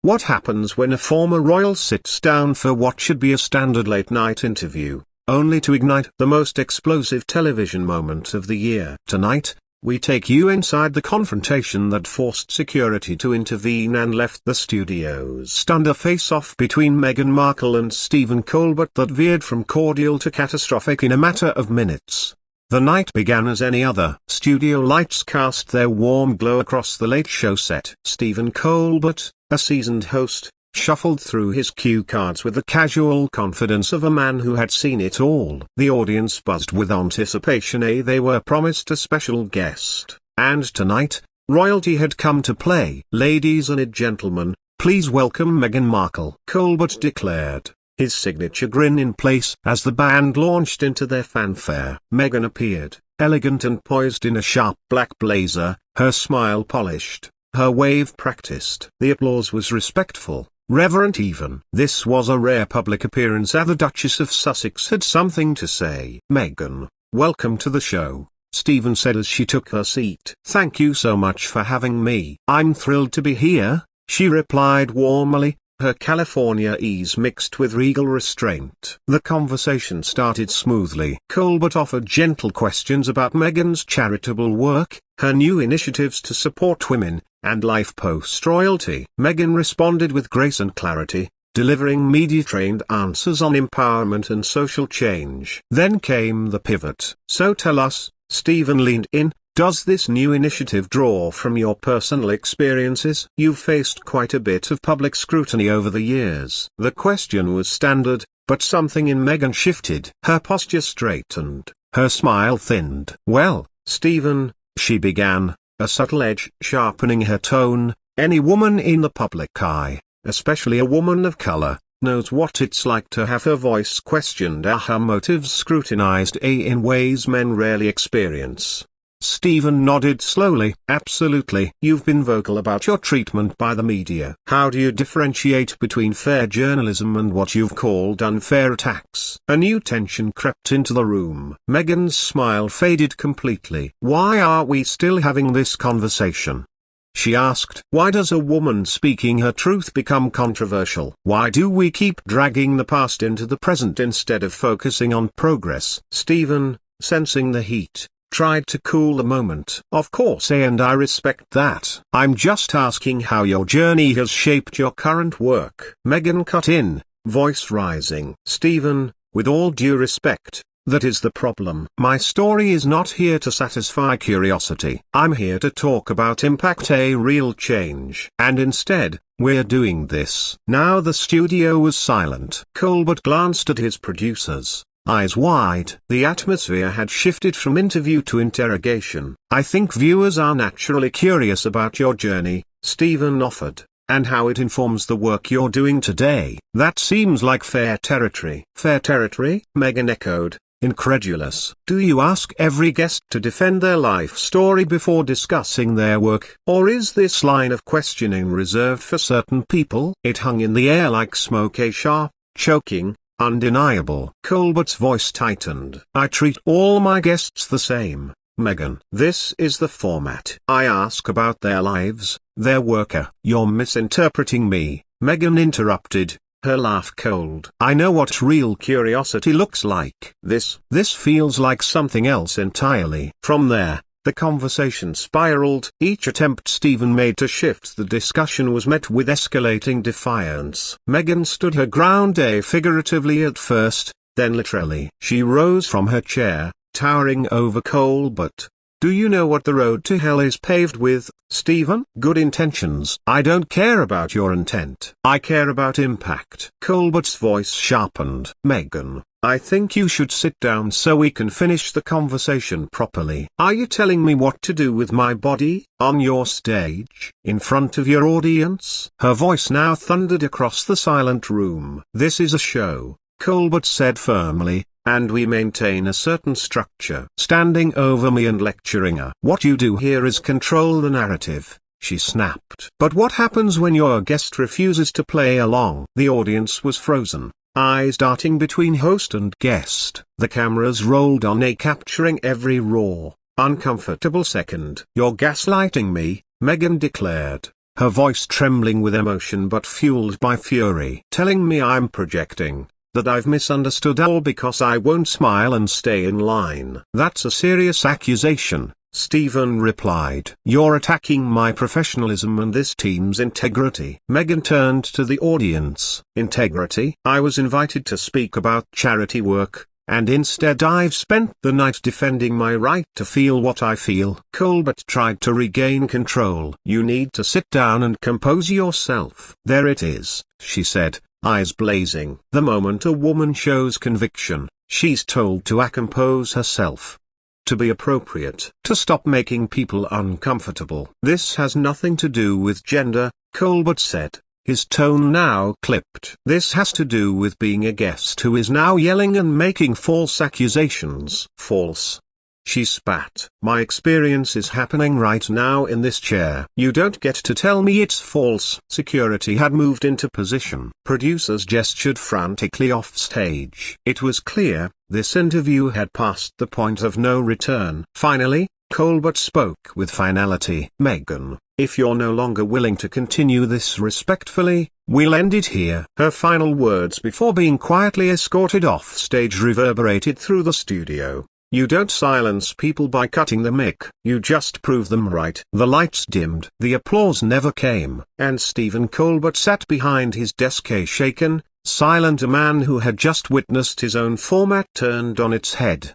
What happens when a former royal sits down for what should be a standard late-night interview, only to ignite the most explosive television moment of the year? Tonight, we take you inside the confrontation that forced security to intervene and left the studios stunned. A face-off between Meghan Markle and Stephen Colbert that veered from cordial to catastrophic in a matter of minutes. The night began as any other. Studio lights cast their warm glow across the late show set. Stephen Colbert, a seasoned host, shuffled through his cue cards with the casual confidence of a man who had seen it all. The audience buzzed with anticipation. They were promised a special guest, and tonight, royalty had come to play. "Ladies and gentlemen, please welcome Meghan Markle," Colbert declared, his signature grin in place as the band launched into their fanfare. Meghan appeared, elegant and poised in a sharp black blazer, her smile polished, her wave practiced. The applause was respectful, reverent even. This was a rare public appearance, and the Duchess of Sussex had something to say. "Meghan, welcome to the show," Stephen said as she took her seat. "Thank you so much for having me." "I'm thrilled to be here," she replied warmly, her California ease mixed with regal restraint. The conversation started smoothly. Colbert offered gentle questions about Meghan's charitable work, her new initiatives to support women, and life post-royalty. Meghan responded with grace and clarity, delivering media-trained answers on empowerment and social change. Then came the pivot. "So tell us," Stephen leaned in, "does this new initiative draw from your personal experiences? You've faced quite a bit of public scrutiny over the years." The question was standard, but something in Meghan shifted. Her posture straightened, her smile thinned. "Well, Stephen," she began, a subtle edge sharpening her tone, "any woman in the public eye, especially a woman of color, knows what it's like to have her voice questioned or her motives scrutinized in ways men rarely experience." Stephen nodded slowly. "Absolutely. You've been vocal about your treatment by the media. How do you differentiate between fair journalism and what you've called unfair attacks?" A new tension crept into the room. Meghan's smile faded completely. "Why are we still having this conversation?" she asked. "Why does a woman speaking her truth become controversial? Why do we keep dragging the past into the present instead of focusing on progress?" Stephen, sensing the heat, tried to cool the moment. "Of course, and I respect that. I'm just asking how your journey has shaped your current work." Meghan cut in, voice rising. "Stephen, with all due respect, that is the problem. My story is not here to satisfy curiosity. I'm here to talk about impact, a real change. And instead, we're doing this." Now the studio was silent. Colbert glanced at his producers, eyes wide. The atmosphere had shifted from interview to interrogation. "I think viewers are naturally curious about your journey," Stephen offered, "and how it informs the work you're doing today." "That seems like fair territory." "Fair territory?" Meghan echoed, incredulous. "Do you ask every guest to defend their life story before discussing their work? Or is this line of questioning reserved for certain people?" It hung in the air like smoke, a sharp, choking, undeniable. Colbert's voice tightened. "I treat all my guests the same, Meghan. This is the format. I ask about their lives, their work." "You're misinterpreting me," Meghan interrupted, her laugh cold. "I know what real curiosity looks like. This feels like something else entirely." From there, the conversation spiraled. Each attempt Stephen made to shift the discussion was met with escalating defiance. Meghan stood her ground, figuratively at first, then literally. She rose from her chair, towering over Colbert. "Do you know what the road to hell is paved with, Stephen? Good intentions. I don't care about your intent. I care about impact." Colbert's voice sharpened. "Meghan, I think you should sit down so we can finish the conversation properly. Are you telling me what to do with my body, on your stage, in front of your audience?" Her voice now thundered across the silent room. "This is a show," Colbert said firmly, "and we maintain a certain structure." "Standing over me and lecturing her. What you do here is control the narrative," she snapped. "But what happens when your guest refuses to play along?" The audience was frozen, eyes darting between host and guest. The cameras rolled on, capturing every raw, uncomfortable second. "You're gaslighting me," Meghan declared, her voice trembling with emotion but fueled by fury. Telling me I'm projecting, that I've misunderstood all because I won't smile and stay in line. That's a serious accusation, Stephen replied. You're attacking my professionalism and this team's integrity. Meghan turned to the audience. Integrity? I was invited to speak about charity work, and instead I've spent the night defending my right to feel what I feel. Colbert tried to regain control. You need to sit down and compose yourself. There it is, she said, eyes blazing. The moment a woman shows conviction, she's told to compose herself, to be appropriate, to stop making people uncomfortable. This has nothing to do with gender, Colbert said, his tone now clipped. This has to do with being a guest who is now yelling and making false accusations. False. She spat. My experience is happening right now in this chair. You don't get to tell me it's false. Security had moved into position. Producers gestured frantically off stage. It was clear, this interview had passed the point of no return. Finally, Colbert spoke with finality. Meghan, if you're no longer willing to continue this respectfully, we'll end it here. Her final words before being quietly escorted off stage reverberated through the studio. You don't silence people by cutting the mic, you just prove them right. The lights dimmed. The applause never came, and Stephen Colbert sat behind his desk, a shaken, silent, a man who had just witnessed his own format turned on its head.